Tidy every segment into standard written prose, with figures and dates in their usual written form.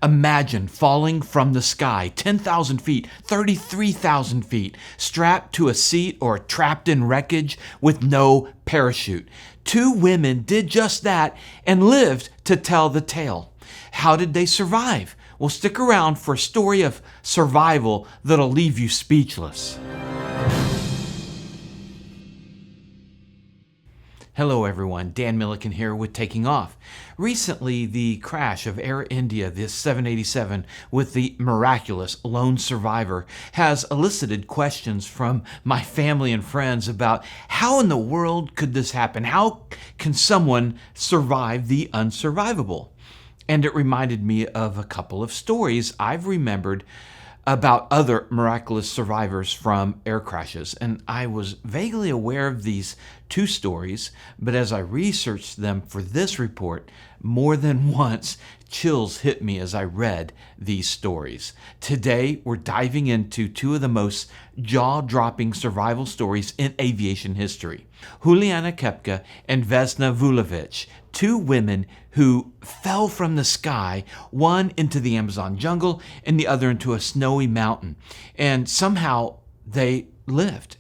Imagine falling from the sky 10,000 feet, 33,000 feet, strapped to a seat or trapped in wreckage with no parachute. Two women did just that and lived to tell the tale. How did they survive? Well, stick around for a story of survival that'll leave you speechless. Hello everyone, Dan Milliken here with Taking Off. Recently, the crash of Air India, the 787 with the miraculous lone survivor, has elicited questions from my family and friends about how in the world could this happen? How can someone survive the unsurvivable? And it reminded me of a couple of stories I've remembered about other miraculous survivors from air crashes. And I was vaguely aware of these two stories, but as I researched them for this report, more than once, chills hit me as I read these stories. Today, we're diving into two of the most jaw-dropping survival stories in aviation history. Juliane Koepcke and Vesna Vulović, two women who fell from the sky, one into the Amazon jungle and the other into a snowy mountain. And somehow they lived.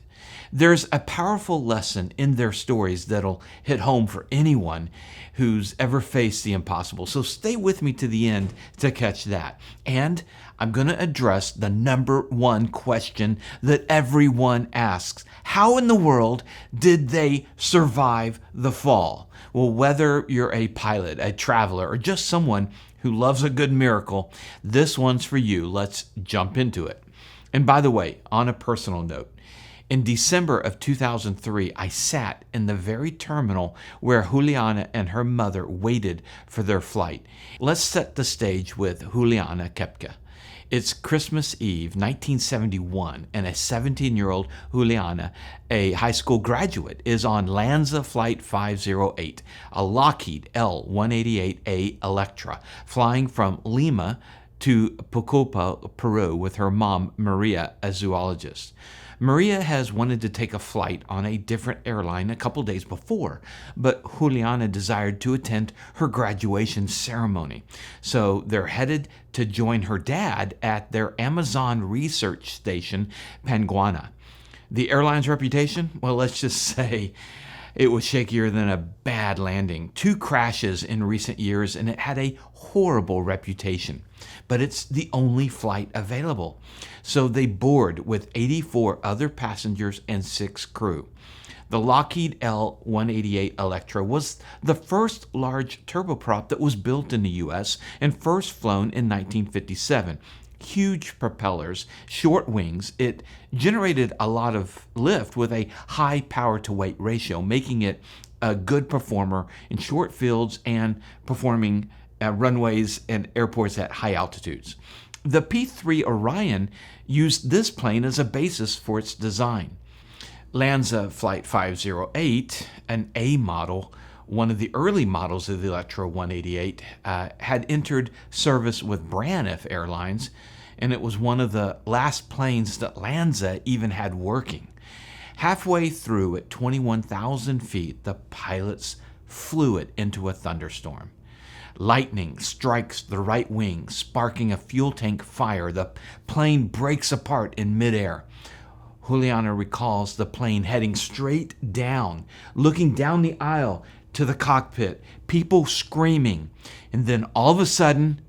There's a powerful lesson in their stories that'll hit home for anyone who's ever faced the impossible. So stay with me to the end to catch that. And I'm going to address the number one question that everyone asks. How in the world did they survive the fall? Well, whether you're a pilot, a traveler, or just someone who loves a good miracle, this one's for you. Let's jump into it. And by the way, on a personal note, in December of 2003, I sat in the very terminal where Juliane and her mother waited for their flight. Let's set the stage with Juliane Koepcke. It's Christmas Eve, 1971, and a 17-year-old Juliane, a high school graduate, is on Lanza Flight 508, a Lockheed L-188A Electra, flying from Lima to Pucallpa, Peru, with her mom, Maria, a zoologist. Maria has wanted to take a flight on a different airline a couple days before, but Juliane desired to attend her graduation ceremony. So they're headed to join her dad at their Amazon research station, Panguana. The airline's reputation? Well, let's just say it was shakier than a bad landing. 2 crashes in recent years, and it had a horrible reputation. But it's the only flight available. So they board with 84 other passengers and 6 crew. The Lockheed L-188 Electra was the first large turboprop that was built in the U.S. and first flown in 1957. Huge propellers, short wings. It generated a lot of lift with a high power-to-weight ratio, making it a good performer in short fields and performing runways and airports at high altitudes. The P-3 Orion used this plane as a basis for its design. Lanza Flight 508, an A model, one of the early models of the Electra 188, had entered service with Braniff Airlines, and it was one of the last planes that Lanza even had working. Halfway through, at 21,000 feet, the pilots flew it into a thunderstorm. Lightning strikes the right wing, sparking a fuel tank fire. The plane breaks apart in midair. Juliane recalls the plane heading straight down, looking down the aisle to the cockpit, people screaming, and then all of a sudden,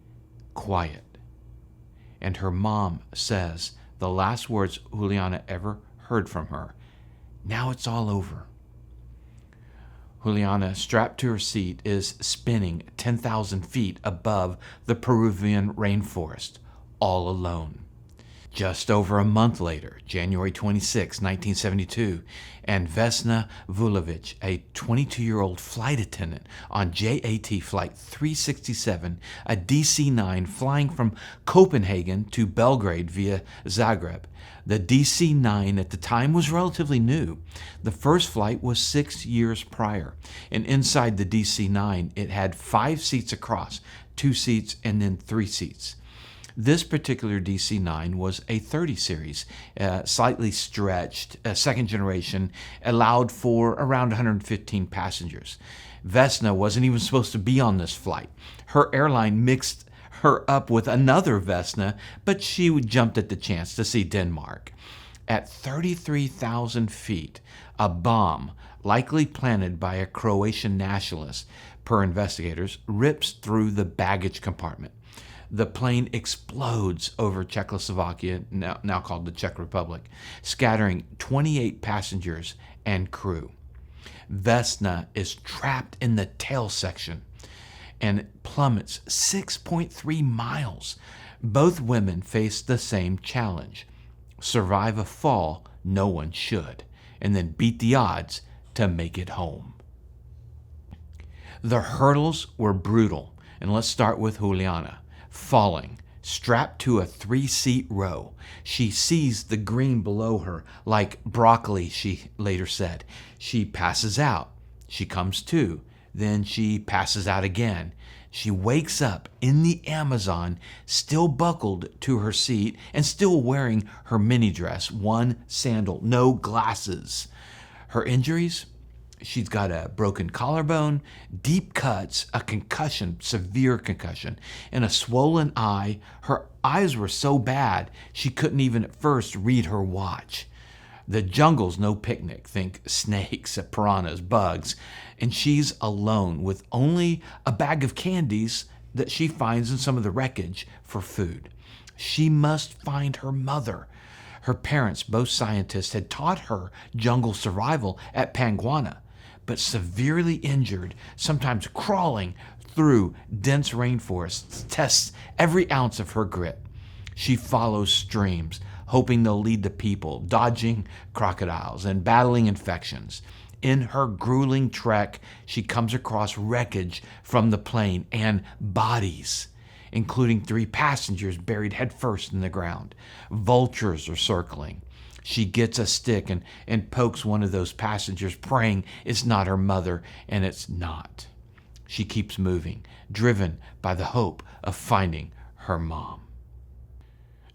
quiet. And her mom says the last words Juliane ever heard from her, "Now it's all over." Juliane, strapped to her seat, is spinning 10,000 feet above the Peruvian rainforest, all alone. Just over a month later, January 26, 1972, and Vesna Vulović, a 22-year-old flight attendant on JAT Flight 367, a DC-9 flying from Copenhagen to Belgrade via Zagreb. The DC-9 at the time was relatively new. The first flight was 6 years prior, and inside the DC-9, it had 5 seats across, 2 seats and then 3 seats. This particular DC-9 was a 30 series, slightly stretched, second generation, allowed for around 115 passengers. Vesna wasn't even supposed to be on this flight. Her airline mixed her up with another Vesna, but she jumped at the chance to see Denmark. At 33,000 feet, a bomb, likely planted by a Croatian nationalist, per investigators, rips through the baggage compartment. The plane explodes over Czechoslovakia, now called the Czech Republic, scattering 28 passengers and crew. Vesna is trapped in the tail section and plummets 6.3 miles. Both women face the same challenge: survive a fall no one should, and then beat the odds to make it home. The hurdles were brutal, and let's start with Juliane. Falling, strapped to a 3-seat row, she sees the green below her like broccoli, she later said. She passes out. She comes to. Then she passes out again. She wakes up in the Amazon, still buckled to her seat and still wearing her mini dress, one sandal, no glasses. Her injuries? She's got a broken collarbone, deep cuts, a concussion, severe concussion, and a swollen eye. Her eyes were so bad she couldn't even at first read her watch. The jungle's no picnic. Think snakes, piranhas, bugs. And she's alone with only a bag of candies that she finds in some of the wreckage for food. She must find her mother. Her parents, both scientists, had taught her jungle survival at Panguana, but severely injured, sometimes crawling through dense rainforests, tests every ounce of her grit. She follows streams, hoping they'll lead to people, dodging crocodiles and battling infections. In her grueling trek, she comes across wreckage from the plane and bodies, including 3 passengers buried headfirst in the ground. Vultures are circling. She gets a stick and pokes one of those passengers, praying it's not her mother, and it's not. She keeps moving, driven by the hope of finding her mom.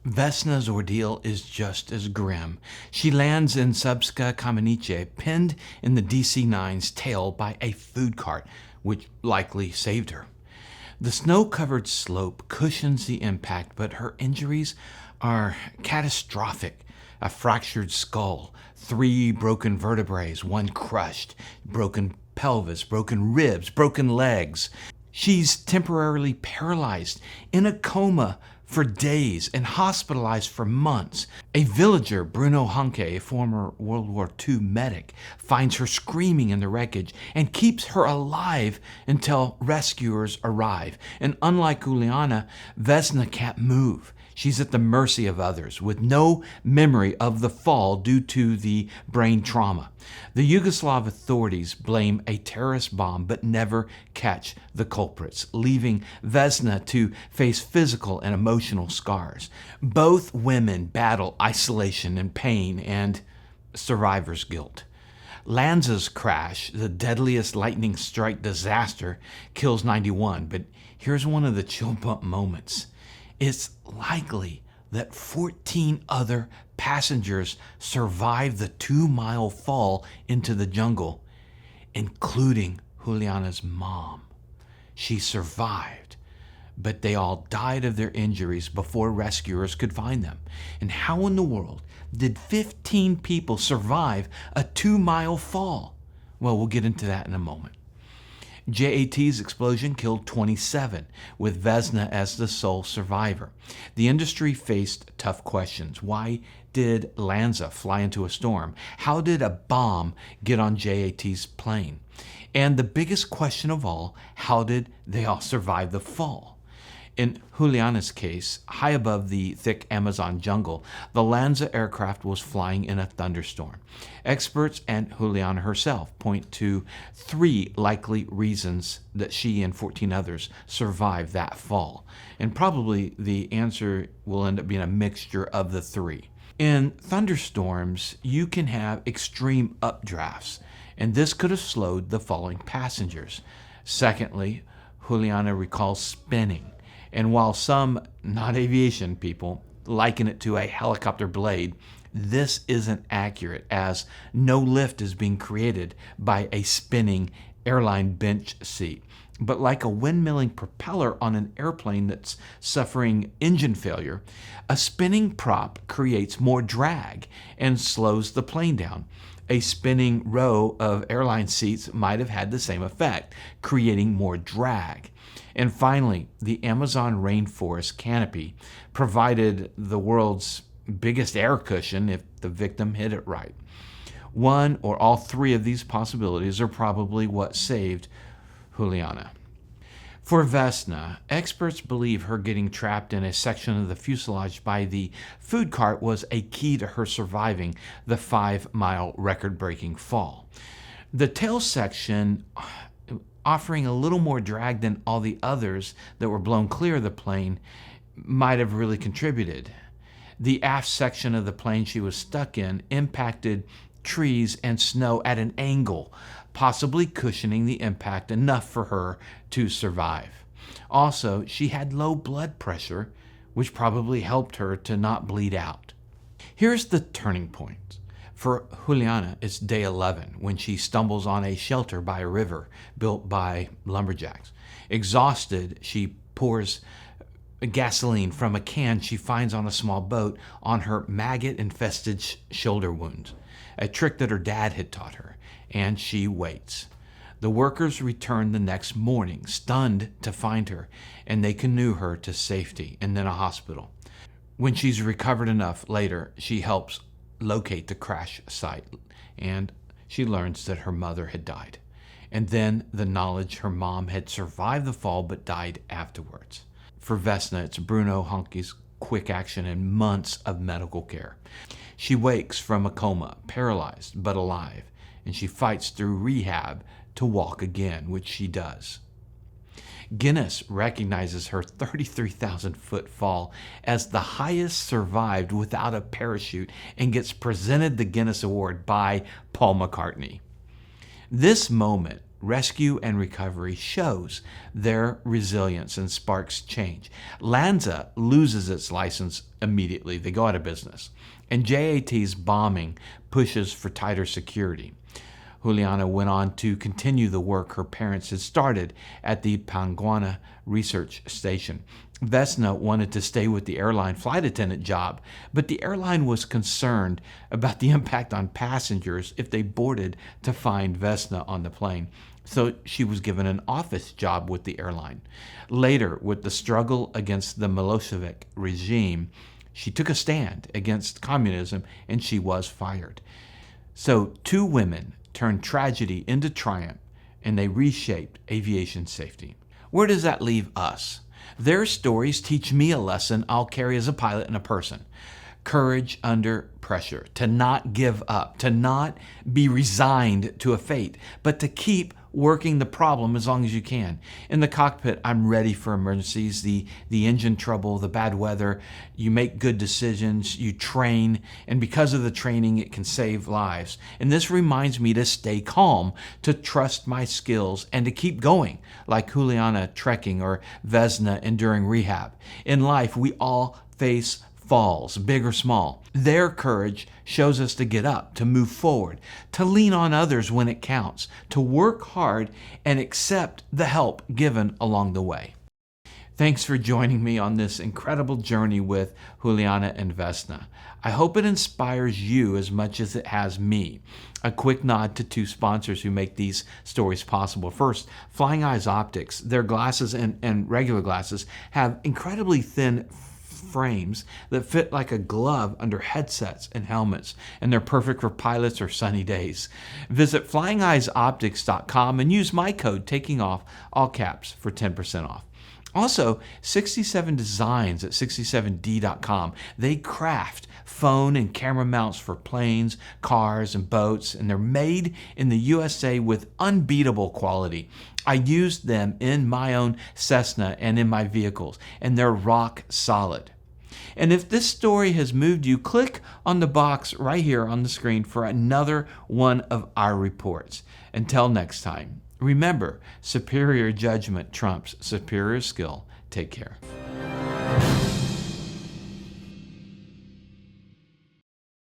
Vesna's ordeal is just as grim. She lands in Subska Kamenice, pinned in the DC-9's tail by a food cart, which likely saved her. The snow-covered slope cushions the impact, but her injuries are catastrophic. A fractured skull, 3 broken vertebrae, 1 crushed, broken pelvis, broken ribs, broken legs. She's temporarily paralyzed, in a coma for days, and hospitalized for months. A villager, Bruno Hanke, a former World War II medic, finds her screaming in the wreckage and keeps her alive until rescuers arrive. And unlike Juliane, Vesna can't move. She's at the mercy of others, with no memory of the fall due to the brain trauma. The Yugoslav authorities blame a terrorist bomb but never catch the culprits, leaving Vesna to face physical and emotional scars. Both women battle isolation and pain and survivor's guilt. Lanza's crash, the deadliest lightning strike disaster, kills 91, but here's one of the chill bump moments. It's likely that 14 other passengers survived the 2-mile fall into the jungle, including Juliane's mom. She survived, but they all died of their injuries before rescuers could find them. And how in the world did 15 people survive a 2-mile fall? Well, we'll get into that in a moment. JAT's explosion killed 27, with Vesna as the sole survivor. The industry faced tough questions. Why did Lanza fly into a storm? How did a bomb get on JAT's plane? And the biggest question of all, how did they all survive the fall? In Juliane's case, high above the thick Amazon jungle, the Lanza aircraft was flying in a thunderstorm. Experts and Juliane herself point to 3 likely reasons that she and 14 others survived that fall. And probably the answer will end up being a mixture of the 3. In thunderstorms, you can have extreme updrafts, and this could have slowed the falling passengers. Secondly, Juliane recalls spinning. And while some, not aviation people, liken it to a helicopter blade, this isn't accurate, as no lift is being created by a spinning airline bench seat. But like a windmilling propeller on an airplane that's suffering engine failure, a spinning prop creates more drag and slows the plane down. A spinning row of airline seats might have had the same effect, creating more drag. And finally, the Amazon rainforest canopy provided the world's biggest air cushion if the victim hit it right. One or all three of these possibilities are probably what saved Juliane. For Vesna, experts believe her getting trapped in a section of the fuselage by the food cart was a key to her surviving the 5-mile record-breaking fall. The tail section, offering a little more drag than all the others that were blown clear of the plane, might have really contributed. The aft section of the plane she was stuck in impacted trees and snow at an angle, possibly cushioning the impact enough for her to survive. Also, she had low blood pressure, which probably helped her to not bleed out. Here's the turning point. For Juliane, it's day 11 when she stumbles on a shelter by a river built by lumberjacks. Exhausted, she pours gasoline from a can she finds on a small boat on her maggot-infested shoulder wound, a trick that her dad had taught her, and she waits. The workers return the next morning, stunned to find her, and they canoe her to safety and then a hospital. When she's recovered enough later, she helps locate the crash site, and she learns that her mother had died. And then the knowledge her mom had survived the fall but died afterwards. For Vesna, it's Bruno Honke's quick action and months of medical care. She wakes from a coma, paralyzed but alive, and she fights through rehab to walk again, which she does. Guinness recognizes her 33,000-foot fall as the highest survived without a parachute and gets presented the Guinness Award by Paul McCartney. This moment, rescue and recovery, shows their resilience and sparks change. Lanza loses its license immediately. They go out of business. And JAT's bombing pushes for tighter security. Juliane went on to continue the work her parents had started at the Panguana Research Station. Vesna wanted to stay with the airline flight attendant job, but the airline was concerned about the impact on passengers if they boarded to find Vesna on the plane. So she was given an office job with the airline. Later, with the struggle against the Milosevic regime, she took a stand against communism and she was fired. So two women turned tragedy into triumph, and they reshaped aviation safety. Where does that leave us? Their stories teach me a lesson I'll carry as a pilot and a person. Courage under pressure, to not give up, to not be resigned to a fate, but to keep working the problem as long as you can. In the cockpit, I'm ready for emergencies, the engine trouble, the bad weather. You make good decisions, you train, and because of the training, it can save lives. And this reminds me to stay calm, to trust my skills, and to keep going, like Juliane trekking or Vesna enduring rehab. In life, we all face falls, big or small. Their courage shows us to get up, to move forward, to lean on others when it counts, to work hard and accept the help given along the way. Thanks for joining me on this incredible journey with Juliane and Vesna. I hope it inspires you as much as it has me. A quick nod to two sponsors who make these stories possible. First, Flying Eyes Optics. Their glasses and regular glasses have incredibly thin frames that fit like a glove under headsets and helmets, and they're perfect for pilots or sunny days. Visit flyingeyesoptics.com and use my code TAKINGOFF, all caps, for 10% off. Also, 67 Designs at 67d.com. They craft phone and camera mounts for planes, cars, and boats, and they're made in the USA with unbeatable quality. I used them in my own Cessna and in my vehicles, and they're rock solid. And if this story has moved you, click on the box right here on the screen for another one of our reports. Until next time, remember, superior judgment trumps superior skill. Take care.